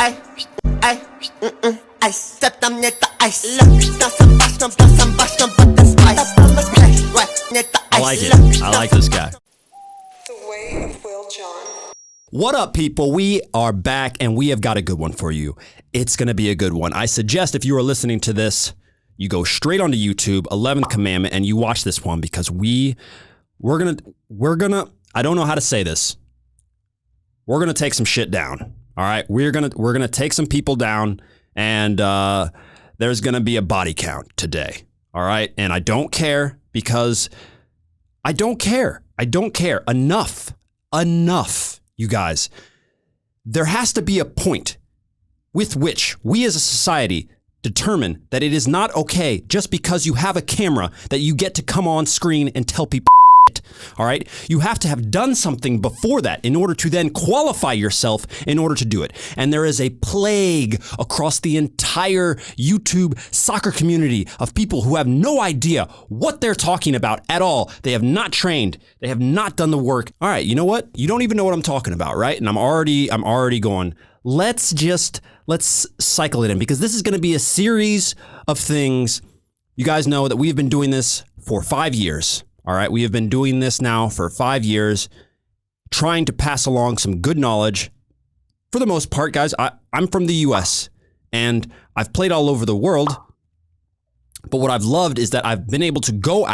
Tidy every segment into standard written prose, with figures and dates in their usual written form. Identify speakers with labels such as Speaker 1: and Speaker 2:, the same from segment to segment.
Speaker 1: I like it. I like this guy.
Speaker 2: The Way of Will John.
Speaker 1: What up, people? We are back, and we have got a good one for you. It's going to be a good one. I suggest if you are listening to this, you go straight onto YouTube, 11th Commandment, and you watch this one because we're gonna. I don't know how to say this. We're gonna take some shit down. All right, we're gonna take some people down, and there's gonna be a body count today. All right, and I don't care because I don't care. I don't care. Enough, you guys. There has to be a point with which we as a society determine that it is not okay just because you have a camera that you get to come on screen and tell people shit. All right? You have to have done something before that in order to then qualify yourself in order to do it. And there is a plague across the entire YouTube soccer community of people who have no idea what they're talking about at all. They have not trained. They have not done the work. All right, you know what? You don't even know what I'm talking about, right? And I'm already going, let's cycle it in because this is going to be a series of things. You guys know that we've been doing this for 5 years. All right. We have been doing this now for 5 years, trying to pass along some good knowledge. For the most part, guys, I'm from the US and I've played all over the world. But what I've loved is that I've been able to go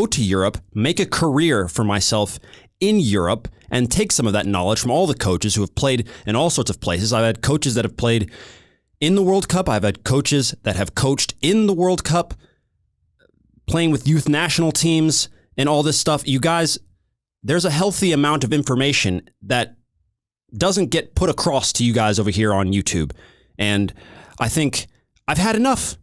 Speaker 1: to Europe, make a career for myself in Europe, and take some of that knowledge from all the coaches who have played in all sorts of places. I've had coaches that have played in the World Cup. I've had coaches that have coached in the World Cup, playing with youth national teams and all this stuff. You guys, there's a healthy amount of information that doesn't get put across to you guys over here on YouTube. And I think I've had enough.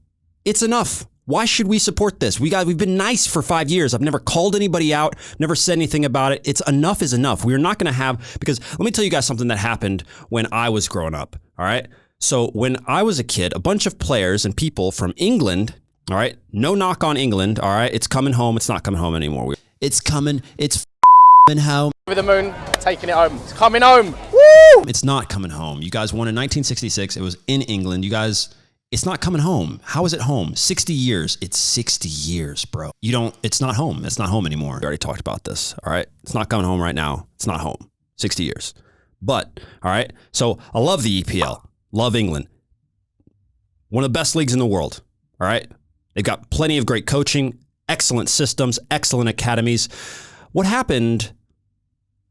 Speaker 1: It's enough. Why should we support this? We've been nice for 5 years. I've never called anybody out, never said anything about it. It's enough is enough. We're not going to have, because let me tell you guys something that happened when I was growing up. All right. So when I was a kid, a bunch of players and people from England, all right, no knock on England. All right. It's coming home. It's not coming home anymore. It's coming. It's home.
Speaker 3: Over the moon, taking it home. It's coming home.
Speaker 1: Woo! It's not coming home. You guys won in 1966. It was in England. You guys, it's not coming home. How is it home? 60 years. It's 60 years, bro. It's not home. It's not home anymore. We already talked about this. All right. It's not coming home right now. It's not home. 60 years. But, all right. So I love the EPL. Love England. One of the best leagues in the world. All right. They've got plenty of great coaching, excellent systems, excellent academies. What happened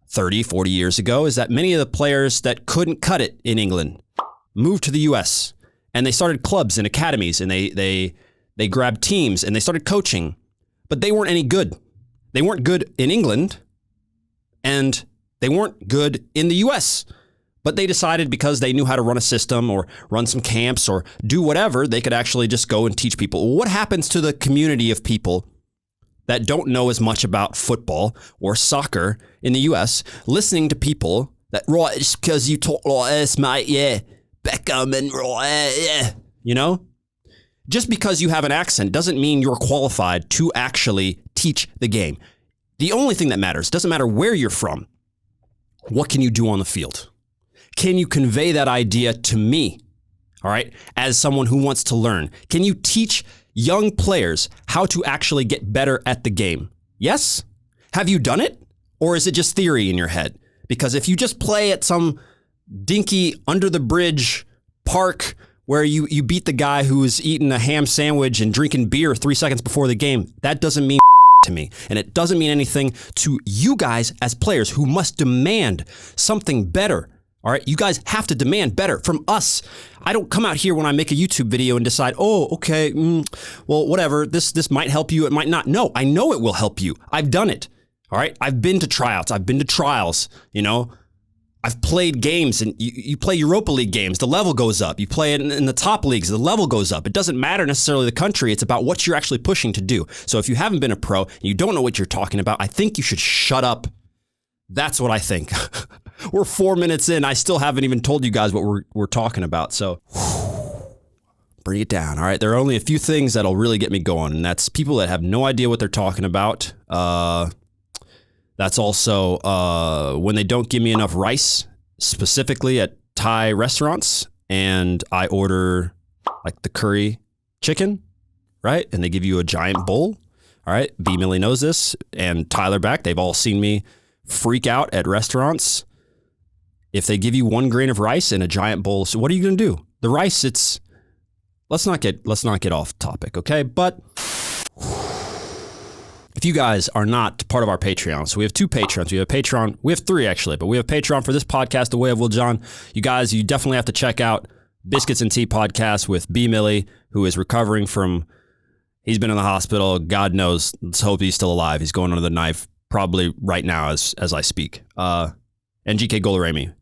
Speaker 1: 30, 40 years ago is that many of the players that couldn't cut it in England moved to the US. And they started clubs and academies, and they grabbed teams, and they started coaching. But they weren't any good. They weren't good in England, and they weren't good in the US. But they decided because they knew how to run a system or run some camps or do whatever, they could actually just go and teach people. What happens to the community of people that don't know as much about football or soccer in the US, listening to people that, right, it's because you talk like this, mate, yeah. Beckham and yeah, you know, just because you have an accent doesn't mean you're qualified to actually teach the game. The only thing that matters, doesn't matter where you're from. What can you do on the field? Can you convey that idea to me? All right. As someone who wants to learn, can you teach young players how to actually get better at the game? Yes. Have you done it? Or is it just theory in your head? Because if you just play at some dinky under the bridge park where you beat the guy who is eating a ham sandwich and drinking beer 3 seconds before the game, that doesn't mean to me. And it doesn't mean anything to you guys as players who must demand something better. All right. You guys have to demand better from us. I don't come out here when I make a YouTube video and decide, oh, okay, well, whatever. This might help you. It might not. No, I know it will help you. I've done it. All right. I've been to tryouts. I've been to trials, you know. I've played games, and you play Europa League games, the level goes up. You play it in the top leagues, the level goes up. It doesn't matter necessarily the country. It's about what you're actually pushing to do. So if you haven't been a pro and you don't know what you're talking about, I think you should shut up. That's what I think. We're 4 minutes in. I still haven't even told you guys what we're talking about. So bring it down. All right. There are only a few things that'll really get me going, and that's people that have no idea what they're talking about. That's also when they don't give me enough rice, specifically at Thai restaurants. and I order like the curry chicken, right? And they give you a giant bowl. All right. B. Millie knows this, and Tyler Back. They've all seen me freak out at restaurants. If they give you 1 grain of rice in a giant bowl, so what are you going to do? The rice, let's not get off topic, okay? But if you guys are not part of our Patreon, so we have 2 Patrons. We have Patreon. We have 3 actually, but we have Patreon for this podcast, The Way of Will John. You guys, you definitely have to check out Biscuits and Tea podcast with B. Millie, who is recovering from. He's been in the hospital. God knows. Let's hope he's still alive. He's going under the knife probably right now as I speak. And GK Golarami.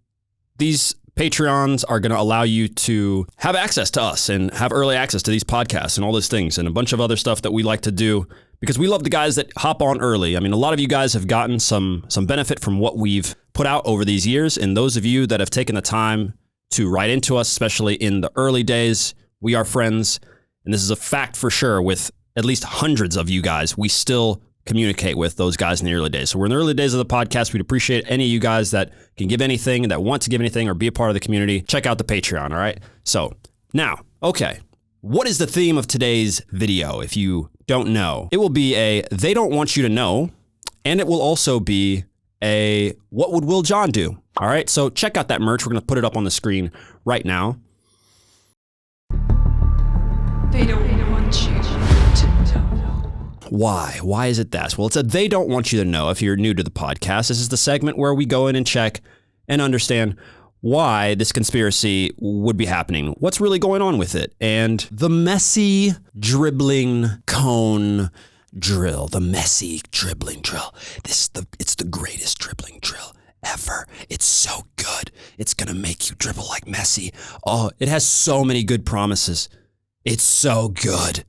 Speaker 1: These Patreons are going to allow you to have access to us and have early access to these podcasts and all those things and a bunch of other stuff that we like to do because we love the guys that hop on early. I mean, a lot of you guys have gotten some benefit from what we've put out over these years. And those of you that have taken the time to write into us, especially in the early days, we are friends. And this is a fact for sure with at least hundreds of you guys. We still communicate with those guys in the early days. So we're in the early days of the podcast. We'd appreciate any of you guys that can give anything, that want to give anything or be a part of the community. Check out the Patreon, all right? So now, okay, what is the theme of today's video? If you don't know, it will be a they don't want you to know, and it will also be a what would Will John do? All right, so check out that merch. We're going to put it up on the screen right now.
Speaker 2: They don't want you to know.
Speaker 1: Why? Why is it that? Well, it's a they don't want you to know. If you're new to the podcast, this is the segment where we go in and check and understand why this conspiracy would be happening. What's really going on with it? And the messy dribbling cone drill, the messy dribbling drill. It's the greatest dribbling drill ever. It's so good. It's going to make you dribble like Messi. Oh, it has so many good promises. It's so good.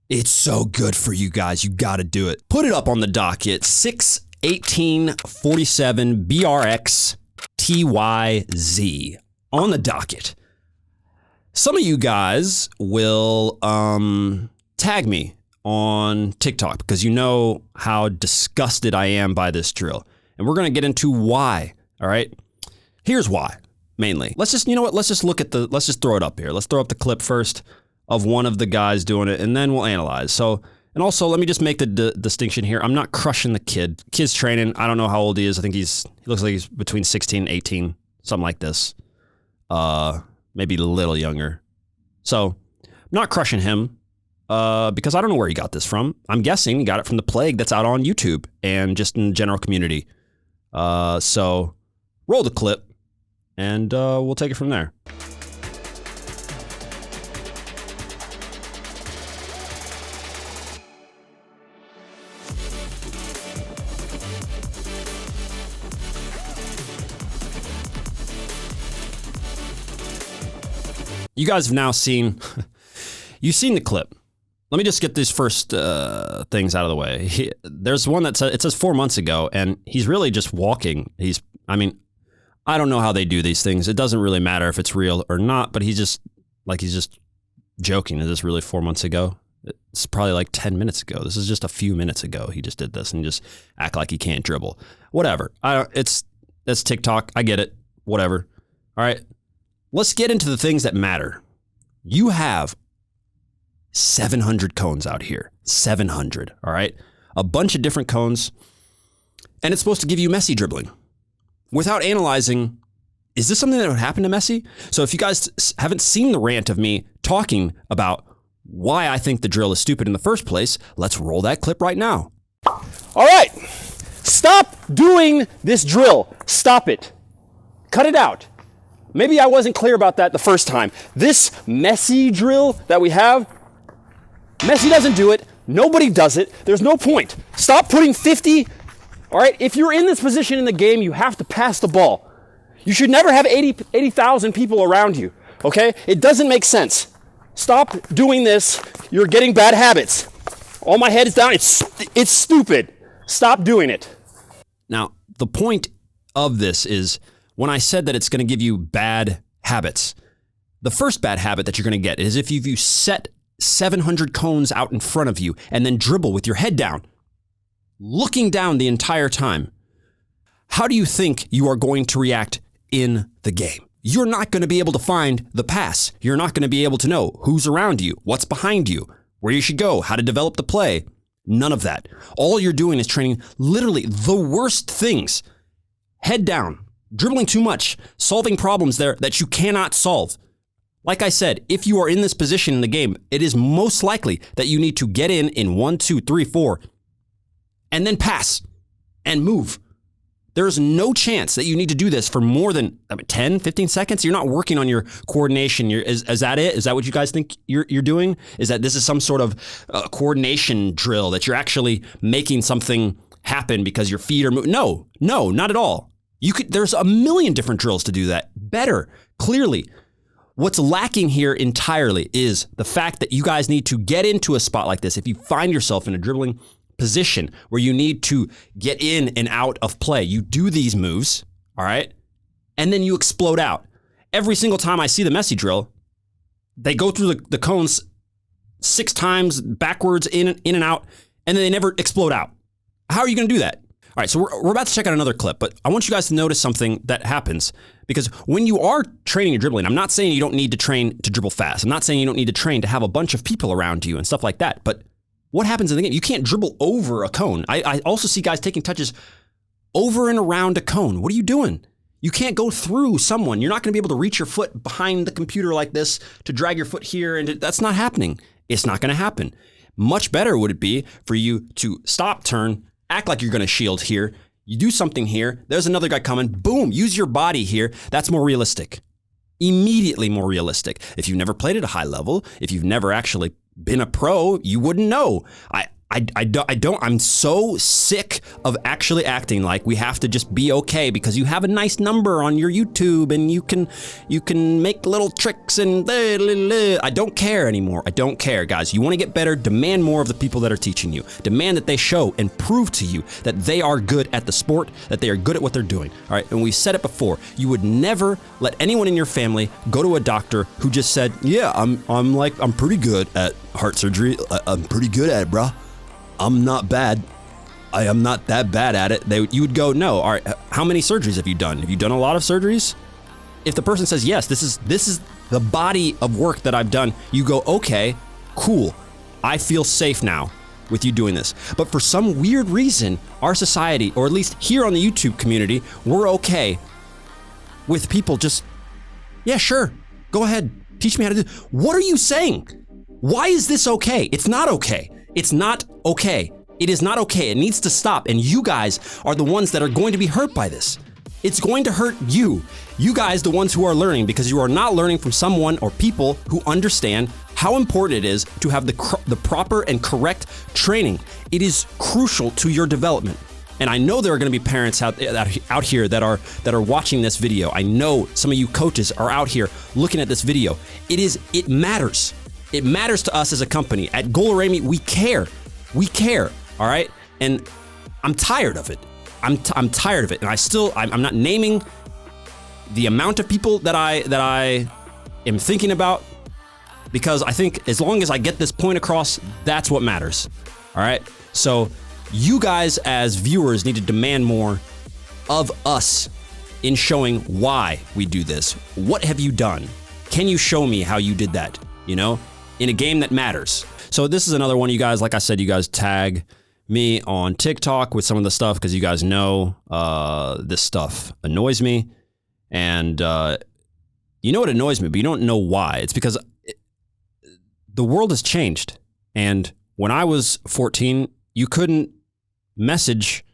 Speaker 1: It's so good for you guys. You got to do it. Put it up on the docket. 6/18/47 BRX TYZ on the docket. Some of you guys will tag me on TikTok because you know how disgusted I am by this drill. And we're going to get into why. All right. Here's why, mainly. Let's just look at let's just throw it up here. Let's throw up the clip first of one of the guys doing it, and then we'll analyze. So, and also let me just make the distinction here. I'm not crushing the kid. Kid's training. I don't know how old he is. I think he looks like he's between 16 and 18, something like this. Maybe a little younger. So I'm not crushing him because I don't know where he got this from. I'm guessing he got it from the plague that's out on YouTube and just in the general community. So roll the clip and we'll take it from there. You guys have now seen, you've seen the clip. Let me just get these first things out of the way. There's one that says, it says 4 months ago, and he's really just walking. I don't know how they do these things. It doesn't really matter if it's real or not, but he's just joking. Is this really 4 months ago? It's probably like 10 minutes ago. This is just a few minutes ago. He just did this and just act like he can't dribble. Whatever. It's TikTok. I get it. Whatever. All right. Let's get into the things that matter. You have 700 cones out here. 700, all right? A bunch of different cones, and it's supposed to give you Messi dribbling. Without analyzing, is this something that would happen to Messi? So if you guys haven't seen the rant of me talking about why I think the drill is stupid in the first place, let's roll that clip right now.
Speaker 3: All right, stop doing this drill. Stop it. Cut it out. Maybe I wasn't clear about that the first time. This Messi drill that we have, Messi doesn't do it. Nobody does it. There's no point. Stop putting 50. All right, if you're in this position in the game, you have to pass the ball. You should never have 80,000 people around you, okay? It doesn't make sense. Stop doing this. You're getting bad habits. All my head is down. It's stupid. Stop doing it.
Speaker 1: Now, the point of this is when I said that it's going to give you bad habits, the first bad habit that you're going to get is if you set 700 cones out in front of you and then dribble with your head down, looking down the entire time. How do you think you are going to react in the game? you're not going to be able to find the pass. You're not going to be able to know who's around you, what's behind you, where you should go, how to develop the play. None of that. All you're doing is training literally the worst things. Head down, dribbling too much, solving problems there that you cannot solve. Like I said, if you are in this position in the game, it is most likely that you need to get in 1, 2, 3, 4, and then pass and move. There is no chance that you need to do this for more than 10, 15 seconds. You're not working on your coordination. Is that it? Is that what you guys think you're doing? Is that this is some sort of coordination drill that you're actually making something happen because your feet are moving? No, not at all. There's a million different drills to do that better, clearly. What's lacking here entirely is the fact that you guys need to get into a spot like this. If you find yourself in a dribbling position where you need to get in and out of play, you do these moves, all right? And then you explode out. Every single time I see the Messi drill, they go through the cones 6 times backwards, in and out, and then they never explode out. How are you going to do that? All right, so we're about to check out another clip, but I want you guys to notice something that happens. Because when you are training your dribbling, I'm not saying you don't need to train to dribble fast. I'm not saying you don't need to train to have a bunch of people around you and stuff like that. But what happens in the game? You can't dribble over a cone. I also see guys taking touches over and around a cone. What are you doing? You can't go through someone. You're not going to be able to reach your foot behind the computer like this to drag your foot here. And that's not happening. It's not going to happen. Much better would it be for you to stop, turn, act like you're going to shield here. You do something here. There's another guy coming. Boom. Use your body here. That's more realistic. Immediately more realistic. If you've never played at a high level, if you've never actually been a pro, you wouldn't know. I'm so sick of actually acting like we have to just be okay because you have a nice number on your YouTube and you can make little tricks and I don't care anymore. I don't care, guys. You want to get better, demand more of the people that are teaching you. Demand that they show and prove to you that they are good at the sport, that they are good at what they're doing. All right, and we've said it before. You would never let anyone in your family go to a doctor who just said, "Yeah, I'm pretty good at heart surgery. I'm pretty good at it, bruh. I'm not bad. I am not that bad at it." You would go, "No, all right, how many surgeries have you done? Have you done a lot of surgeries?" If the person says, "Yes, this is the body of work that I've done," you go, "Okay, cool. I feel safe now with you doing this." But for some weird reason, our society, or at least here on the YouTube community, we're okay with people just, "Yeah, sure, go ahead, teach me how to do." What are you saying? Why is this okay? It's not okay. It's not okay. It is not okay. It needs to stop. And you guys are the ones that are going to be hurt by this. It's going to hurt you. You guys, the ones who are learning, because you are not learning from someone or people who understand how important it is to have the proper and correct training. It is crucial to your development. And I know there are going to be parents out here that are watching this video. I know some of you coaches are out here looking at this video. It matters. It matters to us as a company. At Goal-A-Rami, we care. We care, all right? And I'm tired of it. I'm tired of it. And I'm not naming the amount of people that I am thinking about, because I think as long as I get this point across, that's what matters, all right? So you guys as viewers need to demand more of us in showing why we do this. What have you done? Can you show me how you did that, in a game that matters? So this is another one, you guys. Like I said, you guys tag me on TikTok with some of the stuff because you guys know this stuff annoys me. And you know what annoys me, but you don't know why. It's because the world has changed. And when I was 14, you couldn't message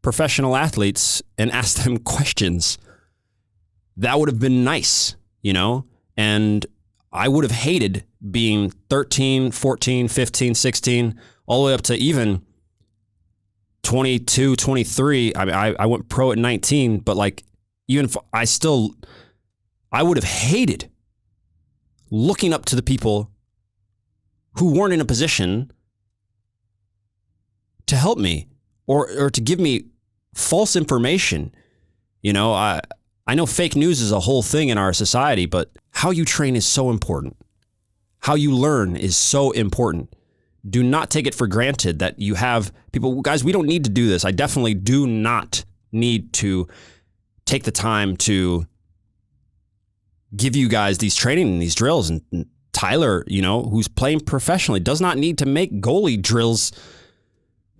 Speaker 1: professional athletes and ask them questions. That would have been nice, and I would have hated being 13, 14, 15, 16, all the way up to even 22, 23. I mean, I went pro at 19, but even if I would have hated looking up to the people who weren't in a position to help me or to give me false information. I know fake news is a whole thing in our society, but how you train is so important. How you learn is so important. Do not take it for granted that you have people. Guys, we don't need to do this. I definitely do not need to take the time to give you guys these training and these drills. And Tyler, you know, who's playing professionally, does not need to make goalie drills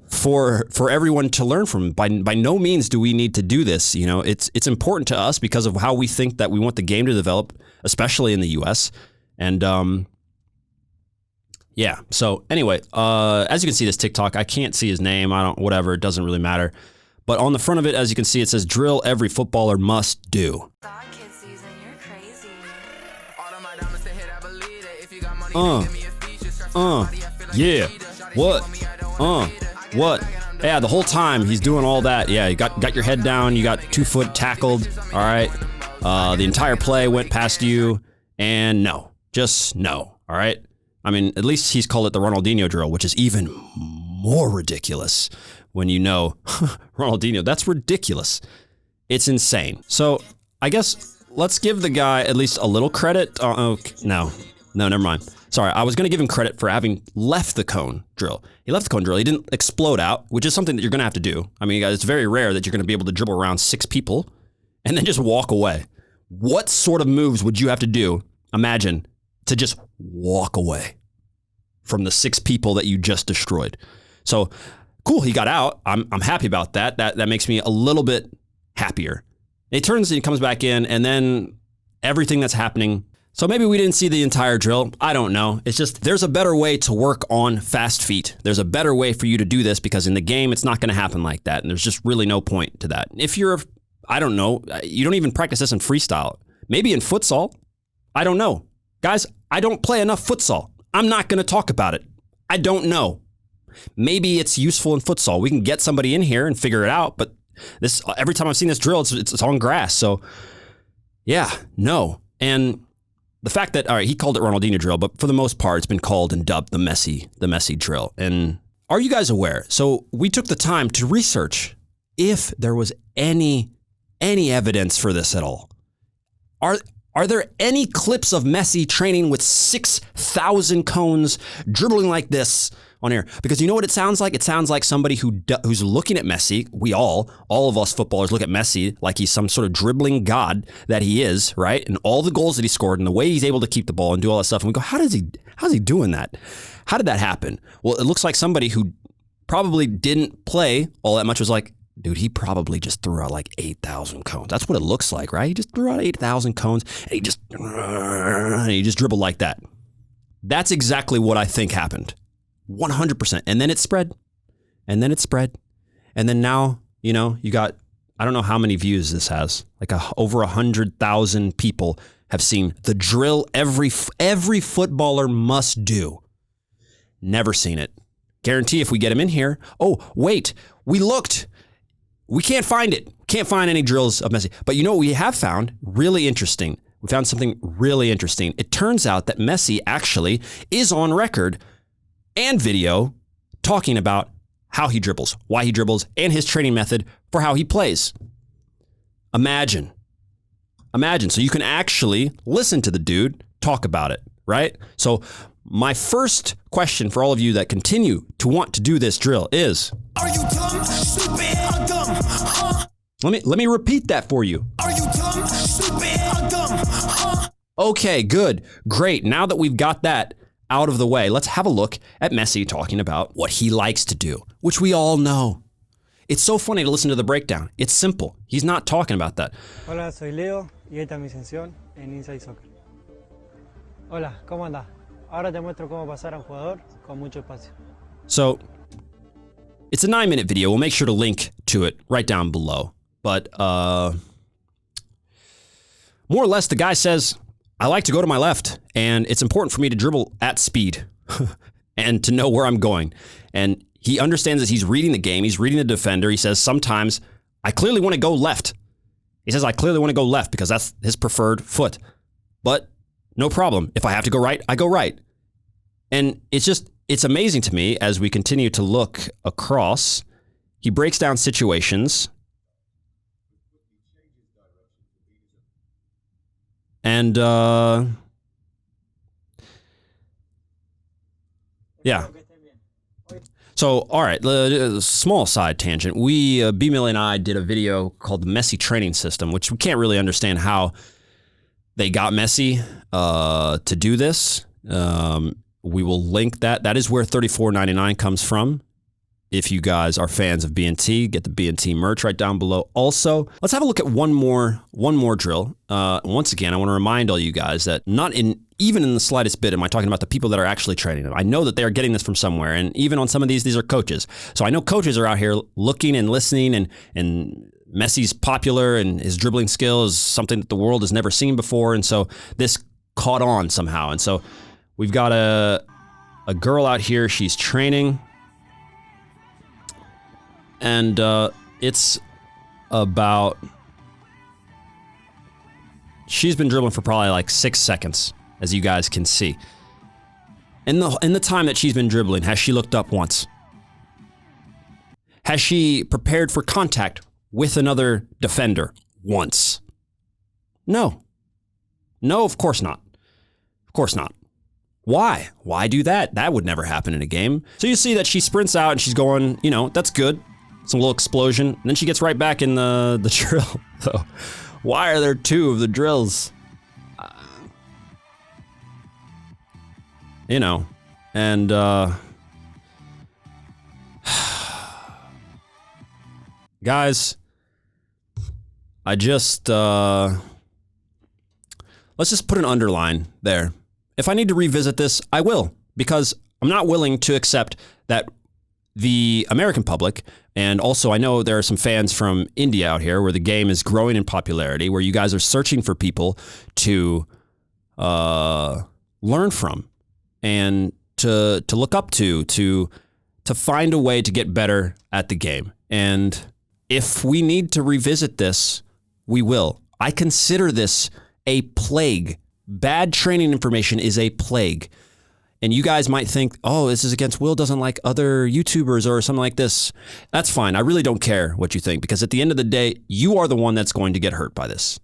Speaker 1: for everyone to learn from. By no means do we need to do this. You know, it's important to us because of how we think that we want the game to develop, especially in the US. And yeah. So anyway, as you can see this TikTok, I can't see his name. Whatever. It doesn't really matter. But on the front of it, as you can see, it says drill every footballer must do. Yeah. What? Yeah, the whole time he's doing all that. Yeah, you got your head down. You got 2 foot tackled. All right. The entire play went past you. And no. Just no. All right. I mean, at least he's called it the Ronaldinho drill, which is even more ridiculous when you know Ronaldinho. That's ridiculous. It's insane. So I guess let's give the guy at least a little credit. No, never mind. Sorry, I was going to give him credit for having left the cone drill. He left the cone drill. He didn't explode out, which is something that you're going to have to do. I mean, guys, it's very rare that you're going to be able to dribble around 6 people and then just walk away. What sort of moves would you have to do, imagine, to just walk away from the 6 people that you just destroyed? So cool, he got out. I'm happy about that. That makes me a little bit happier. It turns and he comes back in, and then everything that's happening. So maybe we didn't see the entire drill. I don't know. It's just there's a better way to work on fast feet. There's a better way for you to do this because in the game, it's not going to happen like that. And there's just really no point to that. If you're, I don't know, you don't even practice this in freestyle. Maybe in futsal. I don't know. Guys, I don't play enough futsal. I'm not going to talk about it. I don't know. Maybe it's useful in futsal. We can get somebody in here and figure it out. But this, every time I've seen this drill, it's on grass. So yeah, no. And the fact that, all right, he called it Ronaldinho drill, but for the most part, it's been called and dubbed the Messi drill. And are you guys aware? So we took the time to research if there was any evidence for this at all. Are there any clips of Messi training with 6,000 cones, dribbling like this on air? Because you know what it sounds like? It sounds like somebody who's looking at Messi. We all of us footballers look at Messi like he's some sort of dribbling god that he is, right? And all the goals that he scored and the way he's able to keep the ball and do all that stuff. And we go, how's he doing that? How did that happen? Well, it looks like somebody who probably didn't play all that much was like, dude, he probably just threw out like 8,000 cones. That's what it looks like, right? He just threw out 8,000 cones and he just dribbled like that. That's exactly what I think happened. 100%. And then it spread. And then it spread. And then now, you know, you got, I don't know how many views this has. Like over 100,000 people have seen the drill every footballer must do. Never seen it. Guarantee if we get him in here. Oh, wait, we looked. We can't find it. Can't find any drills of Messi. But you know what we have found? Really interesting. We found something really interesting. It turns out that Messi actually is on record and video talking about how he dribbles, why he dribbles, and his training method for how he plays. Imagine. So you can actually listen to the dude talk about it, right? So my first question for all of you that continue to want to do this drill is, are you dumb, stupid, or dumb? Huh? Let me repeat that for you. Are you dumb, stupid, or dumb? Huh? Okay, good, great. Now that we've got that out of the way, let's have a look at Messi talking about what he likes to do, which we all know. It's so funny to listen to the breakdown. It's simple. He's not talking about that.
Speaker 4: Hola, soy Leo y esta es mi sesión en Inside Soccer. Hola, ¿cómo andas? Ahora te muestro cómo pasar a un jugador con mucho espacio.
Speaker 1: So, it's a 9-minute video. We'll make sure to link to it right down below. But more or less, the guy says, I like to go to my left, and it's important for me to dribble at speed and to know where I'm going. And he understands that he's reading the game. He's reading the defender. He says, sometimes I clearly want to go left. He says, I clearly want to go left because that's his preferred foot. But no problem. If I have to go right, I go right. And it's amazing to me as we continue to look across. He breaks down situations. And, yeah. So, all right, small side tangent. B-Mill and I did a video called the Messi Training System, which we can't really understand how They got Messi to do this. We will link that. That is where $34.99 comes from. If you guys are fans of BNT, get the BNT merch right down below. Also, let's have a look at one more drill. Once again, I want to remind all you guys that even in the slightest bit am I talking about the people that are actually training them. I know that they are getting this from somewhere, and even on some of these are coaches. So I know coaches are out here looking and listening, and Messi's popular, and his dribbling skill is something that the world has never seen before, and so this caught on somehow. And so we've got a girl out here. She's training. And it's about, she's been dribbling for probably like 6 seconds, as you guys can see. In the time that she's been dribbling, has she looked up once? Has she prepared for contact with another defender once? No. No, of course not. Of course not. Why? Why do that? That would never happen in a game. So you see that she sprints out and she's going, that's good. Some little explosion, and then she gets right back in the drill. So, why are there 2 of the drills? And guys, I just let's just put an underline there. If I need to revisit this, I will, because I'm not willing to accept that the American public, and also I know there are some fans from India out here where the game is growing in popularity, where you guys are searching for people to learn from and to look up to find a way to get better at the game. And if we need to revisit this, we will. I consider this a plague. Bad training information is a plague. And you guys might think, oh, this is against Will doesn't like other YouTubers or something like this. That's fine. I really don't care what you think, because at the end of the day, you are the one that's going to get hurt by this.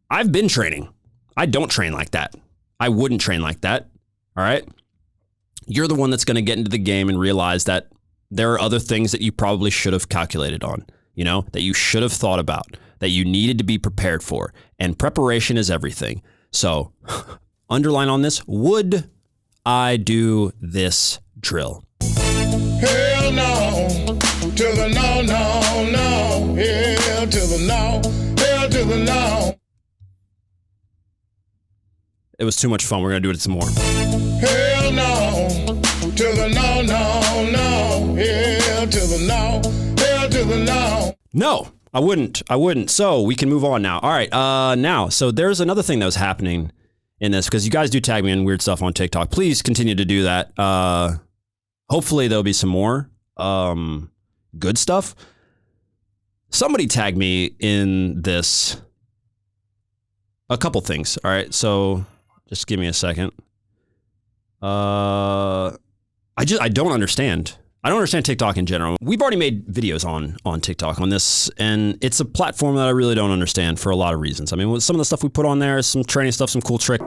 Speaker 1: I've been training. I don't train like that. I wouldn't train like that. All right. You're the one that's going to get into the game and realize that there are other things that you probably should have calculated on, that you should have thought about, that you needed to be prepared for. And preparation is everything. So underline on this, would I do this drill?
Speaker 5: Hell no, to the no, no, no. Hell to the no, hell to the no.
Speaker 1: It was too much fun. We're going to do it some more.
Speaker 5: Hell no, to the no, no, no. Hell to the no, hell to the no.
Speaker 1: No, I wouldn't. So we can move on now. All right. Now, so there's another thing that was happening in this, because you guys do tag me in weird stuff on TikTok. Please continue to do that. Hopefully there'll be some more good stuff. Somebody tagged me in this. A couple things. All right, so just give me a second. I don't understand. I don't understand TikTok in general. We've already made videos on TikTok on this, and it's a platform that I really don't understand for a lot of reasons. I mean, with some of the stuff we put on there, some training stuff, some cool tricks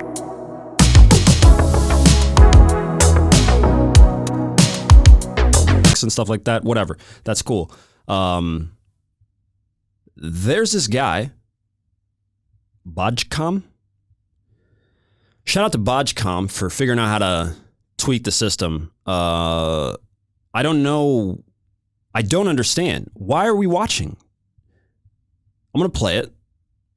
Speaker 1: and stuff like that, whatever. That's cool. There's this guy, Bajcom. Shout out to Bajcom for figuring out how to tweak the system. I don't know. I don't understand. Why are we watching? I'm going to play it.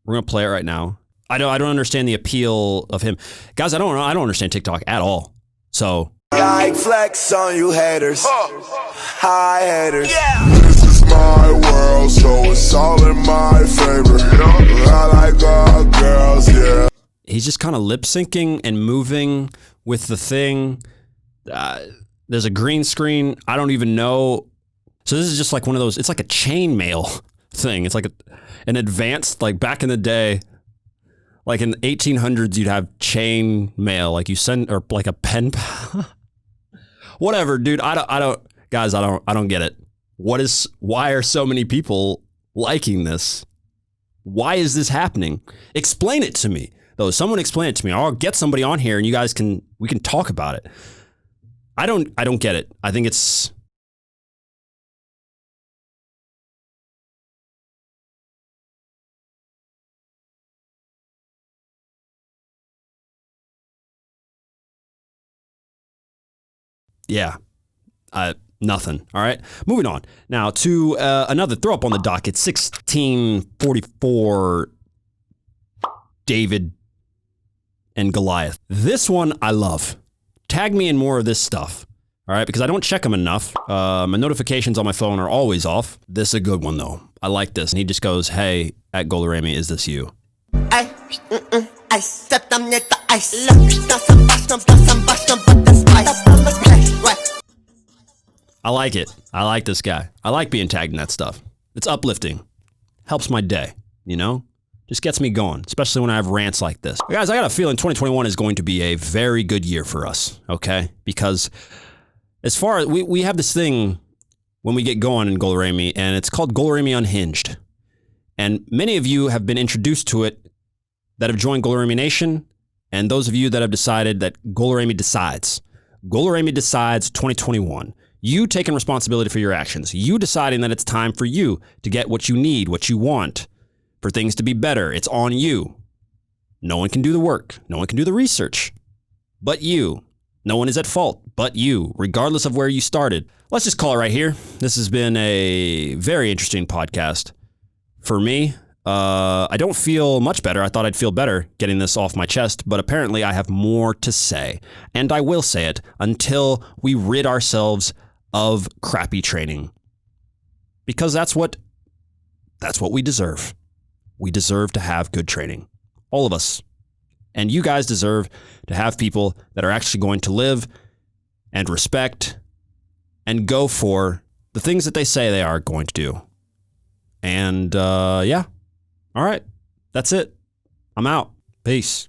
Speaker 1: We're going to play it right now. I don't understand the appeal of him. Guys, I don't understand TikTok at all. So
Speaker 6: Like flex on you haters. Hi haters.
Speaker 5: This is my world, so it's all in my favor. I like all girls, yeah.
Speaker 1: he's just kind of lip syncing and moving with the thing. There's a green screen. I don't even know. So this is just like one of those, it's like a chain mail thing. It's like an advanced, like back in the day, like in the 1800s, you'd have chain mail, like you send, or like a pen pal. Whatever, dude. I don't get it. Why are so many people liking this? Why is this happening? Explain it to me, though. Someone explain it to me. I'll get somebody on here and we can talk about it. I don't get it. I think it's yeah, nothing. All right, moving on now to another throw up on the docket. 1644 David and Goliath. This one I love. Tag me in more of this stuff. All right, because I don't check them enough. My notifications on my phone are always off. This is a good one, though. I like this. And he just goes, hey, at Golarami, is this you? I like it. I like this guy. I like being tagged in that stuff. It's uplifting. Helps my day, you know? Just gets me going, especially when I have rants like this. But guys, I got a feeling 2021 is going to be a very good year for us, okay? Because as far as we have this thing when we get going in Golarami, and it's called Golarami Unhinged. And many of you have been introduced to it that have joined Golarami Nation, and those of you that have decided that Golarami decides. Golarami decides 2021. You taking responsibility for your actions. You deciding that it's time for you to get what you need, what you want, for things to be better. It's on you. No one can do the work. No one can do the research but you. No one is at fault but you, regardless of where you started. Let's just call it right here. This has been a very interesting podcast for me. I don't feel much better. I thought I'd feel better getting this off my chest, but apparently I have more to say, and I will say it until we rid ourselves of crappy training, because that's what we deserve. We deserve to have good training, all of us, and you guys deserve to have people that are actually going to live and respect and go for the things that they say they are going to do. And yeah. All right. That's it. I'm out. Peace.